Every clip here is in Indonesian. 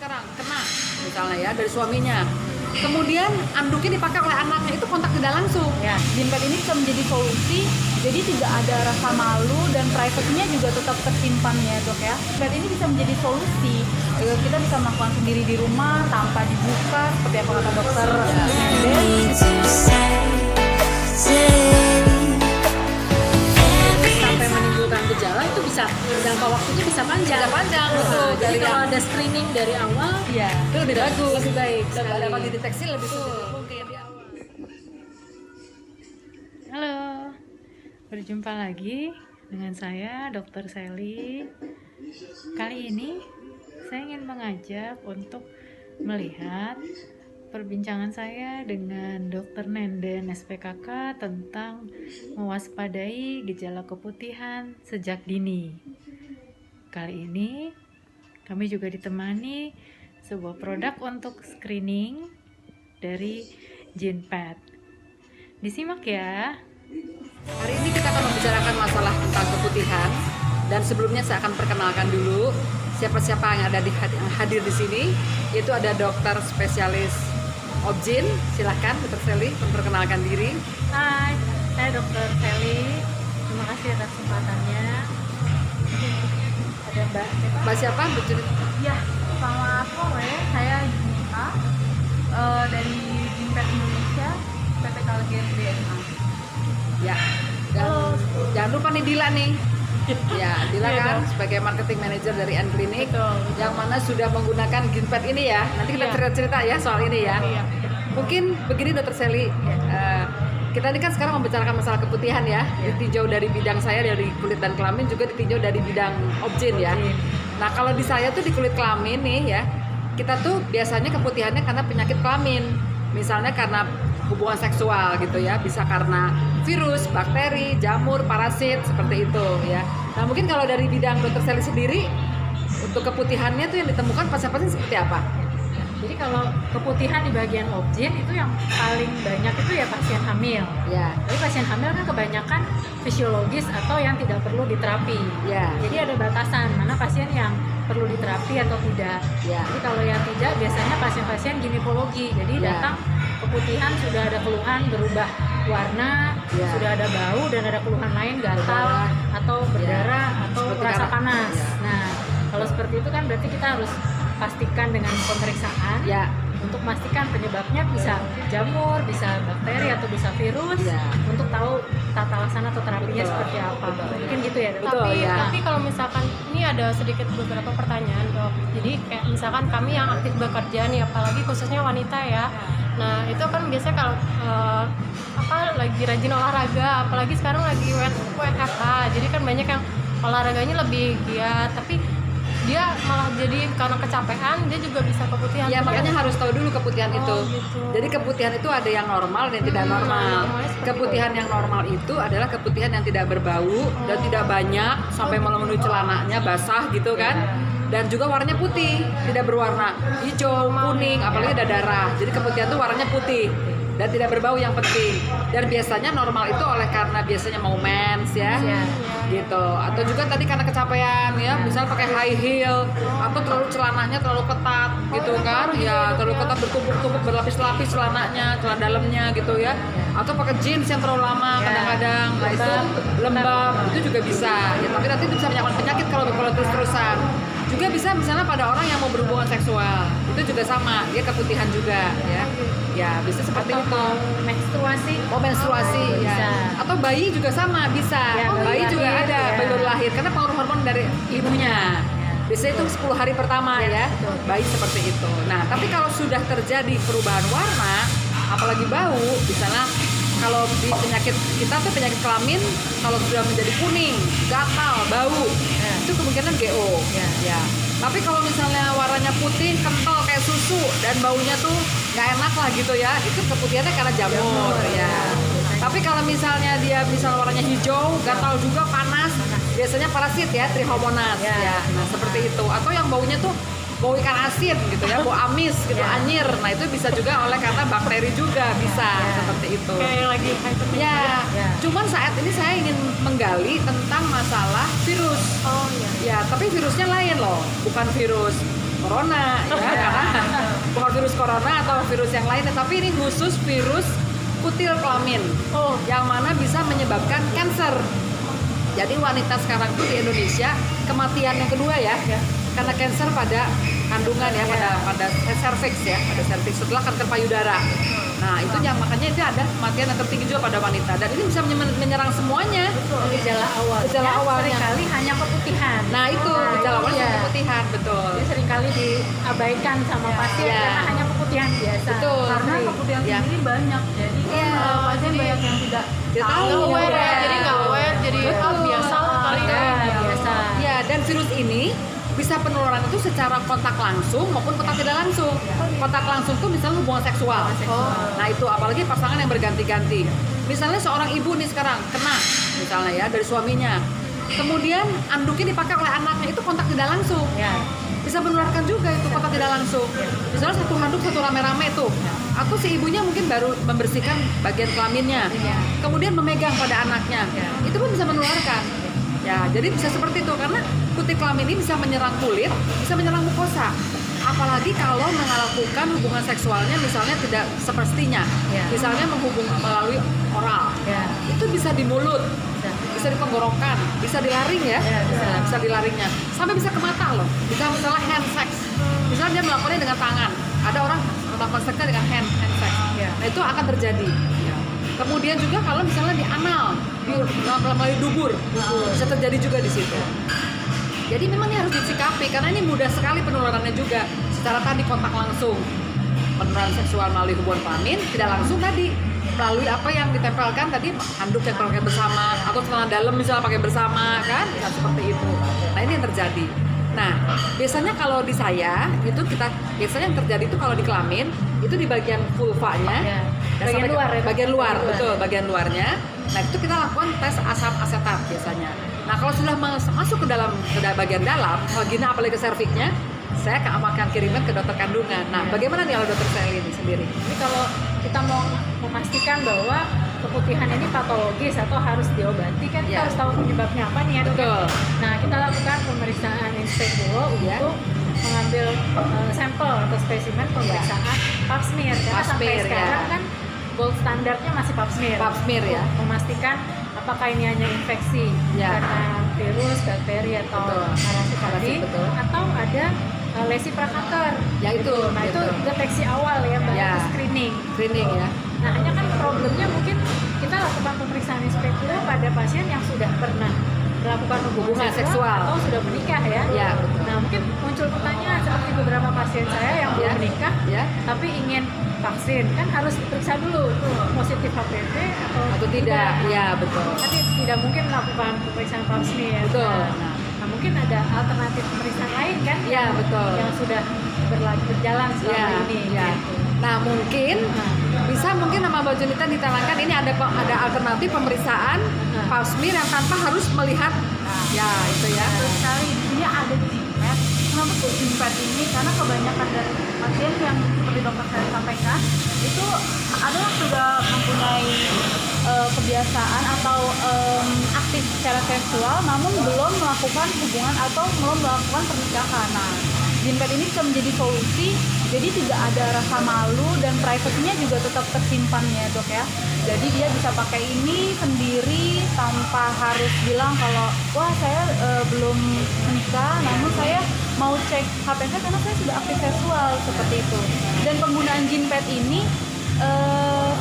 sekarang kena misalnya ya dari suaminya, kemudian anduknya dipakai oleh anaknya, itu kontak tidak langsung. Ya, Gympad ini bisa menjadi solusi, jadi tidak ada rasa malu dan privasinya juga tetap tersimpan ya dok ya. Gympad ini bisa menjadi solusi, kita bisa melakukan sendiri di rumah tanpa dibuka seperti apa kata dokter Mendes. Sampai menimbulkan gejala itu bisa jangka waktunya bisa panjang. Bisa panjang, betul. Jadi Dari kalau yang- ada screening dari awal, Iya. Itu lebih bagus, lebih baik dan sekali. dapat dideteksi lebih sedikit mungkin. Halo, berjumpa lagi dengan saya Dr. Sally. Kali ini saya ingin mengajak untuk melihat perbincangan saya dengan Dr. Nenden SPKK tentang mewaspadai gejala keputihan sejak dini. Kali ini kami juga ditemani sebuah produk untuk screening dari Gympad. Disimak ya. Hari ini kita akan membicarakan masalah tentang keputihan, dan sebelumnya saya akan perkenalkan dulu siapa-siapa yang ada yang hadir di sini. Itu ada dokter spesialis Objin. Silahkan Dr. Sally memperkenalkan diri. Hai, saya Dr. Sally. Terima kasih atas kesempatannya. Ada Mbak siapa? Mbak siapa? Ya, selamat sore, saya Junita dari Gympad Indonesia, PT Kalgen DNA. Ya. Dan jangan lupa nih Dila nih. Ya, Dila Iya, kan dong. sebagai marketing manager dari N Clinic, Betul. yang mana sudah menggunakan Gympad ini ya. Nanti kita Iya. cerita-cerita ya soal ini ya. Iya. Mungkin begini Dr. Sally, kita ini kan sekarang membicarakan masalah keputihan ya, ditinjau dari bidang saya dari kulit dan kelamin, juga ditinjau dari bidang Objin ya. Objin. Nah kalau di saya tuh di kulit kelamin nih ya, kita tuh biasanya keputihannya karena penyakit kelamin, misalnya karena hubungan seksual gitu ya, bisa karena virus, bakteri, jamur, parasit seperti itu ya. Nah mungkin kalau dari bidang Dr. Sally sendiri, untuk keputihannya tuh yang ditemukan pasien-pasien seperti apa? Jadi kalau keputihan di bagian objin itu yang paling banyak itu ya pasien hamil. Ya, Tapi pasien hamil kan kebanyakan fisiologis atau yang tidak perlu diterapi. ya, Jadi ada batasan mana pasien yang perlu diterapi atau tidak. ya. Jadi kalau yang tidak biasanya pasien-pasien ginekologi. Jadi Ya. datang keputihan sudah ada keluhan berubah warna, Ya. sudah ada bau dan ada keluhan lain gatal Berdarah. atau berdarah atau Seperti rasa karena- panas. Ya. Nah, kalau seperti itu kan berarti kita harus pastikan dengan pemeriksaan Ya, untuk memastikan penyebabnya bisa jamur, bisa bakteri atau bisa virus, Ya. untuk tahu tata laksana atau terapinya Betul. seperti apa. Mungkin gitu ya, Dok? Betul, tapi ya. tapi kalau misalkan ini ada sedikit beberapa pertanyaan dok. Jadi kayak misalkan kami yang aktif bekerja nih, apalagi khususnya wanita ya. Nah itu kan biasanya kalau lagi rajin olahraga, apalagi sekarang lagi WFH, jadi kan banyak yang olahraganya lebih giat, tapi dia malah jadi karena kecapean dia juga bisa keputihan. ya makanya harus tahu dulu keputihan Oh, itu. gitu. Jadi keputihan itu ada yang normal dan tidak normal. normalnya seperti Keputihan yang normal itu adalah keputihan yang tidak berbau dan tidak banyak sampai memenuhi celananya basah gitu kan. Dan juga warnanya putih, tidak berwarna hijau, kuning, apalagi ada darah. Jadi keputihan itu warnanya putih dan tidak berbau yang penting. Dan biasanya normal itu oleh karena biasanya mau mens ya, gitu. Atau juga tadi karena kecapean ya, misalnya pakai high heel atau terlalu celananya terlalu ketat gitu kan, ya terlalu ketat bertumpuk-tumpuk berlapis-lapis celananya, celana dalamnya gitu ya. Atau pakai jeans yang terlalu lama kadang-kadang, nah itu lembab itu juga bisa. Ya, tapi nanti itu bisa menyebabkan penyakit kalau terus-terusan. Juga bisa misalnya pada orang yang mau berhubungan seksual, itu juga sama, dia keputihan juga ya. Ya, bisa seperti Atau itu. mau menstruasi, Oh, menstruasi ya. bisa. Atau bayi juga sama, bisa. Ya, bayi bayi juga lahir, ada, ya. bayi baru lahir karena pengaruh hormon dari ibunya. Biasanya itu 10 hari pertama ya, betul. bayi seperti itu. Nah, tapi kalau sudah terjadi perubahan warna, apalagi bau, misalnya kalau di penyakit kita tuh penyakit kelamin, kalau sudah menjadi kuning, gatal, bau, itu kemungkinan GO. Ya. Tapi kalau misalnya warnanya putih, kental kayak susu dan baunya tuh nggak enak lah gitu ya, itu keputihannya karena jamur ya. Tapi kalau misalnya dia misalnya warnanya hijau, gatal juga, panas, biasanya parasit ya, trichomonas ya. Nah seperti itu. Atau yang baunya tuh bau ikan asin gitu ya, bau amis gitu, anyir. Nah itu bisa juga oleh karena bakteri juga bisa seperti itu. kayak yang lagi hypertension. Ya, cuman saat ini saya ingin menggali tentang masalah virus. Oh iya. Ya, tapi virusnya lain loh, bukan virus corona ya, karena bukan virus corona atau virus yang lainnya, tapi ini khusus virus kutil kelamin yang mana bisa menyebabkan kanker. Jadi wanita sekarang tuh di Indonesia kematian yang kedua ya, karena kanker pada kandungan ya, pada serviks ya, pada serviks setelah kanker payudara. Nah itu yang makanya itu ada kematian yang tertinggi juga pada wanita, dan ini bisa menyerang semuanya. Gejala awal. Gejala awalnya. Seringkali hanya keputihan. Nah itu gejala awalnya iya. keputihan, betul. Jadi seringkali diabaikan sama pasien Iya. karena hanya keputihan biasa. Betul. Karena keputihan Ya. sendiri banyak, jadi pasien banyak yang tidak Tidak tahu. Nggak aware ya, Iya. jadi nggak aware, jadi biasa kali ya. Biasa. Ya, dan virus ini bisa penularan itu secara kontak langsung maupun kontak tidak langsung. Kontak langsung itu misalnya hubungan seksual. Nah itu apalagi pasangan yang berganti-ganti. Misalnya seorang ibu nih sekarang kena misalnya ya dari suaminya. Kemudian anduknya dipakai oleh anaknya, itu kontak tidak langsung. Ya. Bisa menularkan juga itu kontak tidak langsung. Misalnya satu handuk satu rame-rame tuh. Atau si ibunya mungkin baru membersihkan bagian kelaminnya. Kemudian memegang pada anaknya. Itu pun bisa menularkan. Ya, jadi bisa seperti itu karena kutil kelamin ini bisa menyerang kulit, bisa menyerang mukosa. Apalagi kalau melakukan hubungan seksualnya misalnya tidak semestinya. Misalnya melalui oral. Itu bisa di mulut, bisa di tenggorokan, bisa di laring ya. Bisa di laringnya. Sampai bisa ke mata loh. Bisa misalnya hand sex. Misalnya dia melakukannya dengan tangan. Ada orang melakukan seksnya dengan hand sex. Nah, itu akan terjadi. Kemudian juga kalau misalnya di anal, melalui dubur, bisa terjadi juga di situ. Jadi memang ini harus disikapi karena ini mudah sekali penularannya juga. Secara tadi kontak langsung, penularan seksual melalui hubungan kelamin, tidak langsung tadi melalui apa yang ditempelkan tadi, handuk yang pakai bersama atau celana dalam misalnya pakai bersama kan, bisa seperti itu. Nah ini yang terjadi. Nah, biasanya kalau di saya itu biasanya yang terjadi itu kalau di kelamin itu di bagian vulvanya, Bagian luar ya, bagian luar, betul, bagian luarnya. Nah, itu kita lakukan tes asam asetat biasanya. Nah, kalau sudah masuk ke bagian dalam, vagina apalagi ke serviknya, saya akan kirimkan ke dokter kandungan. Nah, bagaimana nih kalau dokter Sally ini sendiri? Jadi kalau kita mau memastikan bahwa keputihan ini patologis atau harus diobati kan kita harus tahu penyebabnya apa nih ya dok. Betul. Nah kita lakukan pemeriksaan inspektio untuk mengambil sampel atau spesimen pemeriksaan pap smear karena sampai sekarang kan gold standarnya masih pap smear. Pap smear ya. Memastikan apakah ini hanya infeksi karena virus, bakteri atau parasit tadi, atau ada lesi prakanker. Ya itu. Nah itu deteksi awal ya mbak, itu screening. Screening ya. Nah hanya kan problemnya mungkin kita lakukan pemeriksaan inspektio pada pasien yang sudah pernah melakukan hubungan seksual atau sudah menikah ya. Ya betul. Nah mungkin muncul pertanyaan seperti beberapa pasien saya yang belum menikah tapi ingin vaksin, kan harus periksa dulu positif HPV atau tidak. Ya betul. Tapi tidak mungkin melakukan pemeriksaan pap smear. Betul. Nah mungkin ada alternatif pemeriksaan lain kan? Ya betul. Yang sudah berjalan selama ini. Ya. Gitu. Nah mungkin bisa nama Mbak Junita diterangkan ini ada alternatif pemeriksaan pap smear yang tanpa harus melihat ya itu ya. Terus sekali dia ada jimpet. Kenapa sih jimpet ini? Karena kebanyakan dari pasien yang seperti dokter saya sampaikan itu ada yang sudah mempunyai kebiasaan atau aktif secara seksual namun belum melakukan hubungan atau belum melakukan pernikahan. Nah, jimpet ini bisa menjadi solusi, jadi tidak ada rasa malu dan privasinya juga tetap tersimpan ya dok ya. Jadi dia bisa pakai ini sendiri tanpa harus bilang kalau wah saya belum menikah, namun saya mau cek HPV karena saya sudah aktif seksual seperti itu. Dan penggunaan jimpet ini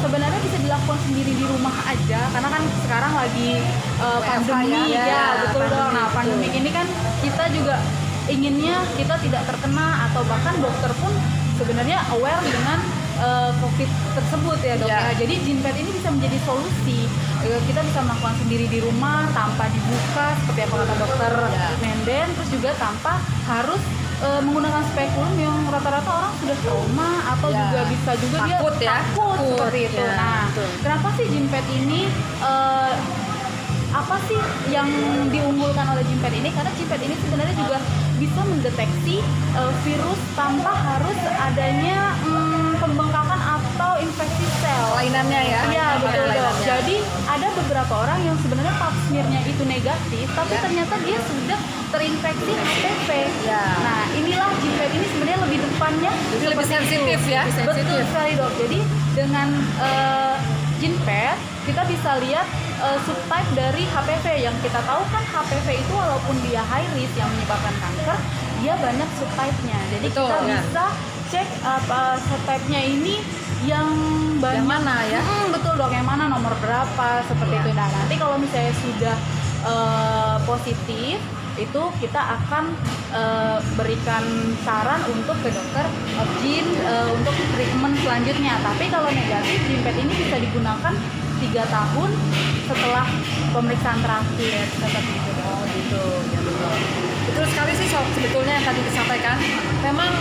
sebenarnya bisa dilakukan sendiri di rumah aja karena kan sekarang lagi pandemi betul dong. Nah pandemi ini kan kita juga inginnya kita tidak terkena atau bahkan dokter pun sebenarnya aware dengan COVID tersebut ya dok. Jadi jimpet ini bisa menjadi solusi. Kita bisa melakukan sendiri di rumah tanpa dibuka seperti apa kata dokter Menden, terus juga tanpa harus menggunakan spekulum yang rata-rata orang sudah trauma atau juga bisa juga takut, dia takut seperti itu. Nah, kenapa sih jimpet ini apa sih yang diunggulkan oleh jimpet ini? Karena jimpet ini sebenarnya juga bisa mendeteksi virus tanpa harus adanya pembengkakan atau infeksi sel. Lainannya ya? Iya betul dok. Jadi ada beberapa orang yang sebenarnya pap smear-nya itu negatif, tapi ternyata dia sudah terinfeksi HPV. Nah inilah jimpet ini simpannya Jadi lebih sensitif ya. Betul sekali dok. Jadi dengan gene pad kita bisa lihat subtype dari HPV. Yang kita tahu kan HPV itu walaupun dia high risk yang menyebabkan kanker, dia banyak subtype-nya. Jadi Betul, kita ya. bisa cek apa subtype-nya ini yang banyak. Yang mana ya? Betul dok, yang mana nomor berapa seperti Ya. itu. Nah nanti kalau misalnya sudah positif itu kita akan berikan saran untuk ke dokter gene untuk treatment selanjutnya. Tapi kalau negatif, gene pad ini bisa digunakan 3 tahun setelah pemeriksaan terakhir seperti itu. Oh gitu, ya betul. Betul sekali sih Sob, sebetulnya yang tadi disampaikan. Memang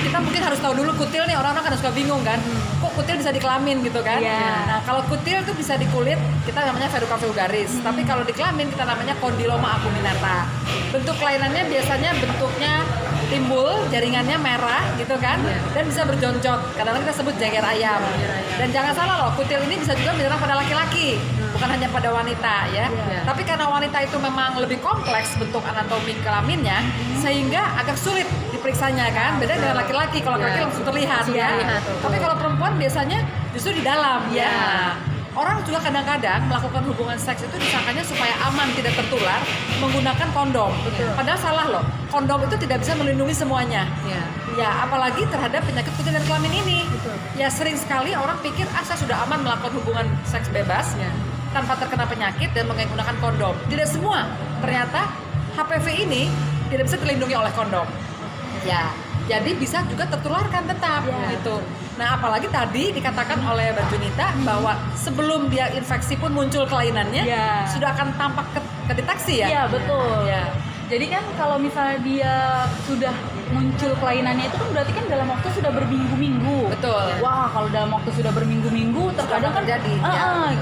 kita mungkin harus tahu dulu kutil nih, orang-orang kan suka bingung kan. Kok kutil bisa di kelamin gitu kan? Iya. Nah kalau kutil itu bisa di kulit, kita namanya verruca vulgaris. Tapi kalau di kelamin kita namanya condyloma acuminata. Bentuk kelainannya biasanya bentuknya timbul, jaringannya merah gitu kan, dan bisa berjonjot. Kadang-kadang kita sebut janger ayam. Dan jangan salah loh, kutil ini bisa juga menyerang pada laki-laki, bukan hanya pada wanita ya. Tapi karena wanita itu memang lebih kompleks bentuk anatomi kelaminnya, sehingga agak sulit diperiksanya kan. Beda dengan laki-laki, kalau laki-laki langsung terlihat ya. Tapi kalau perempuan biasanya justru di dalam ya. Nah, orang juga kadang-kadang melakukan hubungan seks itu disangkanya supaya aman, tidak tertular, menggunakan kondom. Padahal salah loh, kondom itu tidak bisa melindungi semuanya. Ya, apalagi terhadap penyakit kutil dan kelamin ini. Ya sering sekali orang pikir, saya sudah aman melakukan hubungan seks bebas tanpa terkena penyakit dan menggunakan kondom. Tidak semua. Ternyata HPV ini tidak bisa terlindungi oleh kondom. Ya, jadi bisa juga tertularkan tetap gitu. Nah, apalagi tadi dikatakan oleh Mbak Junita bahwa sebelum dia infeksi pun muncul kelainannya, sudah akan tampak kedeteksi ya. Iya betul. Ya. Jadi kan kalau misalnya dia sudah muncul kelainannya itu kan berarti kan dalam waktu sudah berminggu-minggu. Betul. Wah, kalau dalam waktu sudah berminggu-minggu terkadang kan terjadi,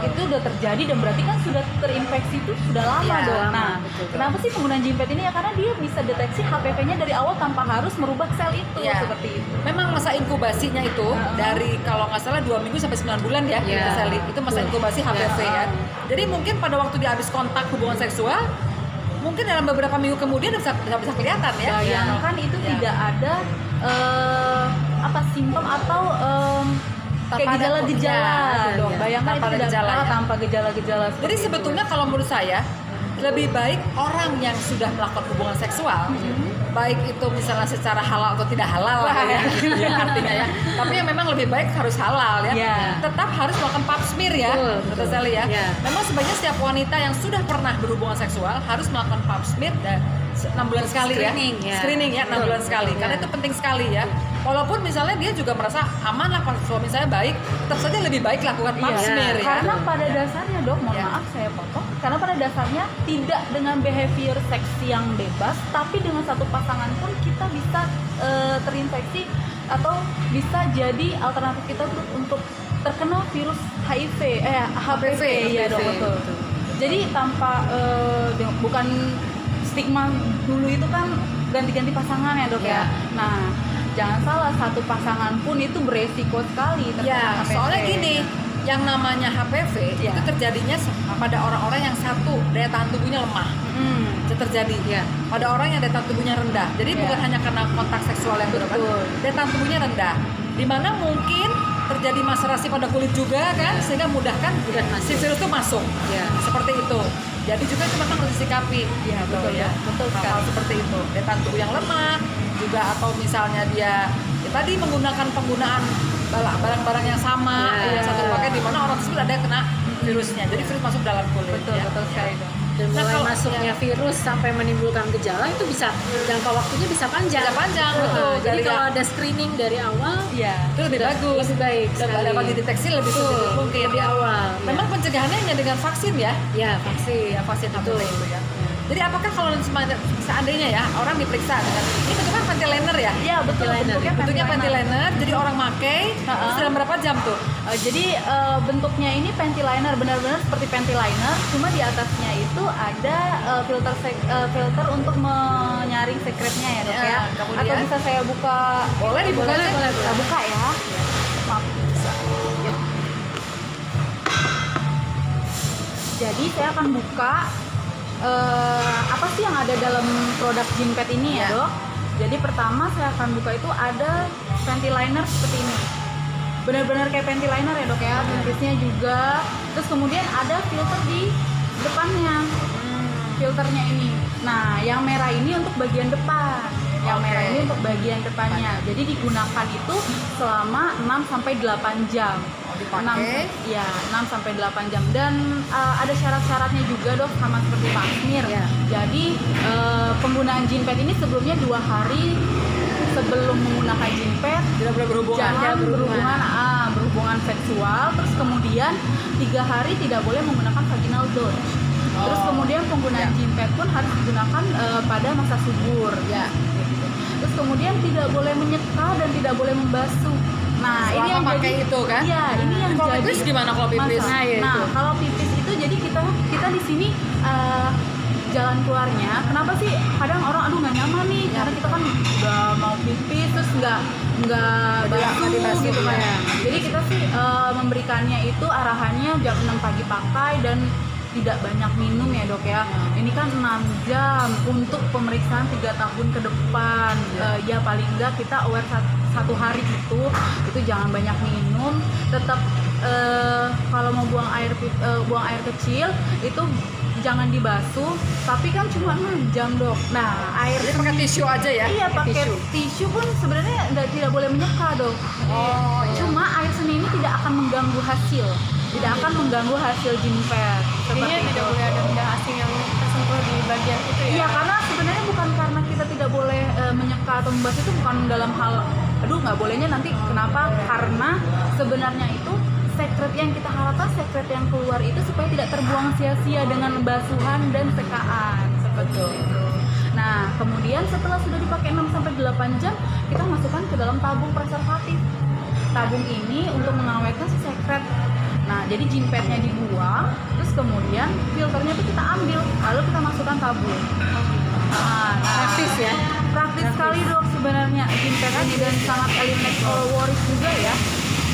itu udah terjadi dan berarti kan sudah terinfeksi itu sudah lama Ya, dong. lama, Nah, betul. kenapa sih penggunaan gene pad ini ya? Karena dia bisa deteksi HPV-nya dari awal tanpa harus merubah sel itu seperti itu. Memang masa inkubasinya itu dari kalau nggak salah 2 minggu sampai 9 bulan ya, kita Sally. Itu masa inkubasi HPV ya. Jadi mungkin pada waktu dia habis kontak hubungan seksual, mungkin dalam beberapa minggu kemudian bisa kelihatan ya. Bayangkan itu tidak ada simptom atau kayak gejala-gejala dong. Bayangkan tanpa itu tidak gejala, ya. tanpa gejala-gejala. Jadi sebetulnya kalau menurut saya lebih baik orang yang sudah melakukan hubungan seksual, baik itu misalnya secara halal atau tidak halal lah ya, artinya ya. Tapi yang memang lebih baik harus halal ya. Tetap harus melakukan pap smear ya, kata Sally ya. Memang sebaiknya setiap wanita yang sudah pernah berhubungan seksual harus melakukan pap smear dan 6 bulan sekali screening ya 6 bulan sekali karena itu penting sekali ya. Walaupun misalnya dia juga merasa aman lah, suami saya baik, tetap saja lebih baik lakukan pap smear ya. Karena pada dasarnya dok, mohon maaf saya potong, karena pada dasarnya tidak dengan behavior seks yang bebas, tapi dengan satu pasangan pun kita bisa terinfeksi atau bisa jadi alternatif kita untuk terkena virus HPV ya dok, betul. Jadi tanpa bukan stigma dulu itu kan ganti-ganti pasangan ya dok ya. Nah, jangan salah, satu pasangan pun itu beresiko sekali terkena HPV. Soalnya gini, yang namanya HPV itu terjadinya pada orang-orang yang satu daya tahan tubuhnya lemah. Itu terjadi pada orang yang daya tahan tubuhnya rendah. Jadi bukan hanya karena kontak seksual yang berlebihan, daya tahan tubuhnya rendah. Dimana mungkin terjadi maserasi pada kulit juga kan, sehingga mudahkan si virus itu masuk. Seperti itu. Jadi juga itu memang harus disikapi. Betul ya. Betul hal seperti itu. Daya tahan tubuh yang lemah juga, atau misalnya dia tadi menggunakan penggunaan barang-barang yang sama satu pakai, di mana orang tersebut ada yang kena virusnya. Jadi virus masuk dalam kulit. Betul sekali dok. Dan mulai masuknya virus sampai menimbulkan gejala itu bisa jangka waktunya bisa panjang. Betul. Jadi kalau ada screening dari awal, itu lebih bagus. Lebih baik. Dan dapat dideteksi lebih sedikit mungkin di awal. Memang pencegahannya hanya dengan vaksin ya. Vaksin. Vaksin HPV itu ya. Jadi apakah kalau seandainya ya orang diperiksa dengan itu kan panty liner ya? Iya betul. Bentuknya panty liner. Jadi orang pakai terus dalam berapa jam tuh? Jadi bentuknya ini panty liner, benar-benar seperti panty liner, cuma di atasnya itu ada filter untuk menyaring sekretnya ya dok ya. Kemudian, atau bisa saya buka? Boleh dibuka. Boleh. Kita buka ya. Maaf. Jadi saya akan buka apa sih yang ada dalam produk gene pad ini ya dok. Jadi pertama saya akan buka itu ada panty liner seperti ini. Benar-benar kayak panty liner ya dok ya, pipisnya juga. Terus kemudian ada filter di depannya, filternya ini. Nah, yang merah ini untuk bagian depan. Yang merah ini untuk bagian depannya. Jadi digunakan itu selama 6 sampai 8 jam. Dipakai. 6 sampai 8 jam. Dan ada syarat-syaratnya juga dok, sama seperti Pak Asmir. Ya. Jadi penggunaan jean pad ini sebelumnya 2 hari sebelum menggunakan jean pad Tidak boleh berhubungan. jangan berhubungan seksual. Terus kemudian 3 hari tidak boleh menggunakan vaginal dot. Terus kemudian penggunaan jean pad pun harus digunakan pada masa subur. Ya. Gitu. Terus kemudian tidak boleh menyeka dan tidak boleh membasuh. Nah, Selama ini yang pakai jadi itu kan? Iya, ini yang Kalau jadi pipis gimana kalau pipis? masalah. Nah, ya Nah, itu. kalau pipis itu jadi kita di sini jalan keluarnya. Kenapa sih kadang orang aduh nggak nyaman nih karena kita kan udah mau pipis terus nggak basuh dibasuh, gitu kan. ya. Jadi kita sih memberikannya itu arahannya jam 6 pagi pakai dan tidak banyak minum ya dok ya. Ini kan 6 jam untuk pemeriksaan 3 tahun ke depan. Ya paling enggak kita aware satu hari itu jangan banyak minum. Tetap kalau mau buang air kecil itu jangan dibasuh, tapi kan cuma 6 jam dok. Nah air Jadi pakai tisu aja ya? iya pakai tisu pun sebenarnya tidak boleh menyeka dok. Oh, iya. Cuma air seni ini tidak akan mengganggu hasil, tidak akan mengganggu hasil jean pad. Jadinya tidak boleh ada benda asing yang tersentuh di bagian itu ya. Iya, karena sebenarnya bukan karena kita tidak boleh menyeka atau membasuh, itu bukan dalam hal aduh nggak bolehnya nanti kenapa, karena sebenarnya itu sekret yang kita harapkan, sekret yang keluar itu supaya tidak terbuang sia-sia dengan basuhan dan sekaan seperti itu. Nah kemudian setelah sudah dipakai 6-8 jam kita masukkan ke dalam tabung preservatif. Tabung ini untuk mengawetkan si sekret. Nah, jadi jean pad-nya dibuang, terus kemudian filternya itu kita ambil, lalu kita masukkan tabung. Praktis ya? Praktis sekali dok sebenarnya jean pad ini dan sangat eliminate all worries juga ya.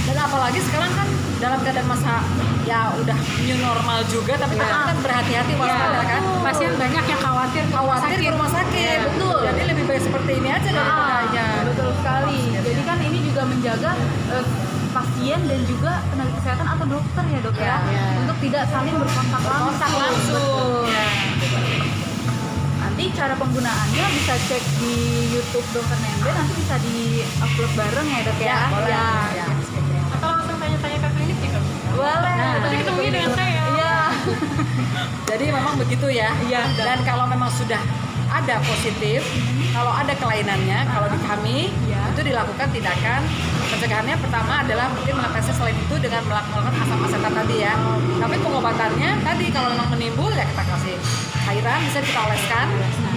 Dan apalagi sekarang kan dalam keadaan masa ya udah new normal juga, tapi kita kan berhati-hati waspada kan. Pasien banyak yang khawatir ke rumah Khawatir ke rumah sakit. Ya, betul. Jadi lebih baik seperti ini aja daripada aja. Betul sekali. Jadi kan ini juga menjaga pasien dan juga tenaga kesehatan atau dokter ya dok ya, untuk tidak saling berkontak langsung. Betul. Ya. Nanti cara penggunaannya bisa cek di YouTube Dokter Nembe, nanti bisa di-upload bareng ya dok ya. Boleh. Ya. Atau langsung tanya-tanya ke klinik juga. Boleh. Nanti ketemunya dengan saya. Iya. Jadi memang begitu ya. Iya. Dan kalau memang sudah ada positif, kalau ada kelainannya, kalau di kami itu dilakukan tindakan pencegahannya. Pertama adalah mungkin mengatasi selain itu dengan melakukan asam asetat tadi ya. Tapi pengobatannya tadi kalau memang menimbul ya kita kasih cairan, bisa kita oleskan.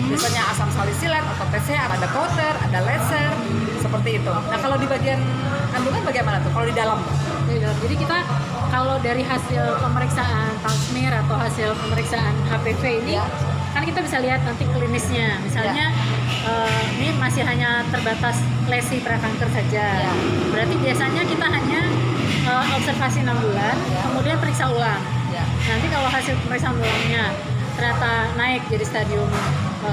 Biasanya asam salisilat atau TCA, ada powder, ada laser, seperti itu. Nah kalau di bagian kandungan bagaimana tuh? Kalau di dalam? Jadi kita kalau dari hasil pemeriksaan pap smear atau hasil pemeriksaan HPV ini kan kita bisa lihat nanti klinisnya. Misalnya ini masih hanya terbatas lesi prakanker saja. Berarti biasanya kita hanya observasi 6 bulan, kemudian periksa ulang. Nanti kalau hasil pemeriksaan ulangnya ternyata naik jadi stadium 1,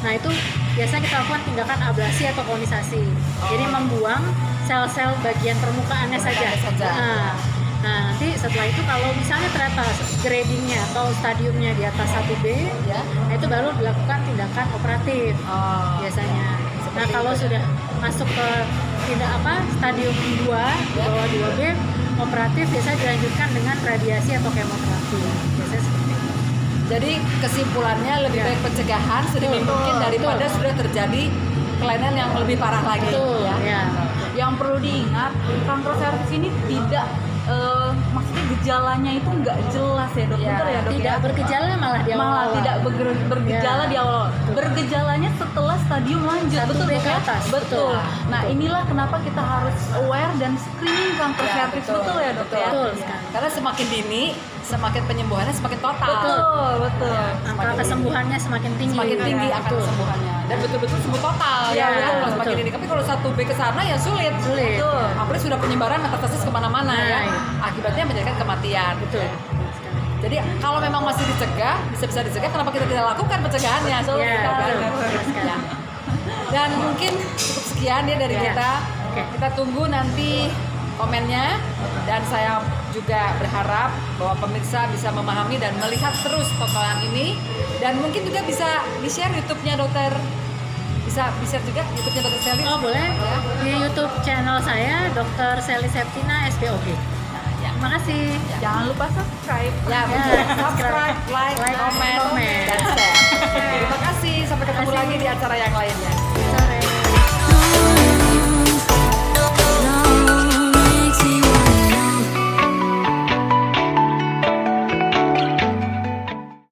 nah itu biasanya kita lakukan tindakan ablasi atau konisasi. Jadi membuang sel-sel bagian permukaannya saja. Nah, nanti setelah itu kalau misalnya ternyata gradingnya atau stadiumnya di atas 1B, nah itu baru dilakukan tindakan operatif biasanya. Nah, kalau sudah masuk ke stadium 2, di bawah 2B, operatif biasanya dilanjutkan dengan radiasi atau kemoterapi. Biasanya seperti itu. Jadi kesimpulannya lebih baik pencegahan sedini mungkin daripada sudah terjadi kelainan yang lebih parah lagi. Ya. Yang perlu diingat, kanker serviks ini tidak maksudnya gejalanya itu nggak jelas ya dok, betul ya dok? Tidak bergejala malah di awal. Malah tidak bergejala di awal. Bergejalanya setelah stadium lanjut, betul B dok ke ya? atas. Betul. Nah inilah kenapa kita harus aware dan screening kanker serviks, betul ya dok ya? Betul sekali. Karena semakin dini, semakin penyembuhannya semakin total. Betul. Angka kesembuhannya semakin tinggi. Semakin tinggi angka Betul. kesembuhannya dan betul-betul sembuh total Iya, kalau semakin betul. dini. Tapi kalau 1B ke sana ya sulit. Betul. Apalagi sudah penyebaran metastasis kemana-mana ya. Akibatnya menjadikan kematian. Betul. Jadi kalau memang masih dicegah, bisa dicegah, kenapa kita tidak lakukan pencegahannya? Betul Ya, sekali. betul sekali. Dan mungkin cukup sekian ya dari Ya. kita. Oke. Kita tunggu nanti komennya, dan saya juga berharap bahwa pemirsa bisa memahami dan melihat terus tontonan ini, dan mungkin juga bisa di-share YouTube-nya dokter, bisa juga YouTube-nya dokter Sally. Oh boleh, Ya. di YouTube channel saya Dr. Sally Septina SPOG. Ya. Terima kasih. Jangan lupa subscribe. Ya, betul. Subscribe, like, Like, comment, comment. dan share. Terima kasih. Sampai ketemu Terima kasih. lagi di acara yang lainnya. Bisa.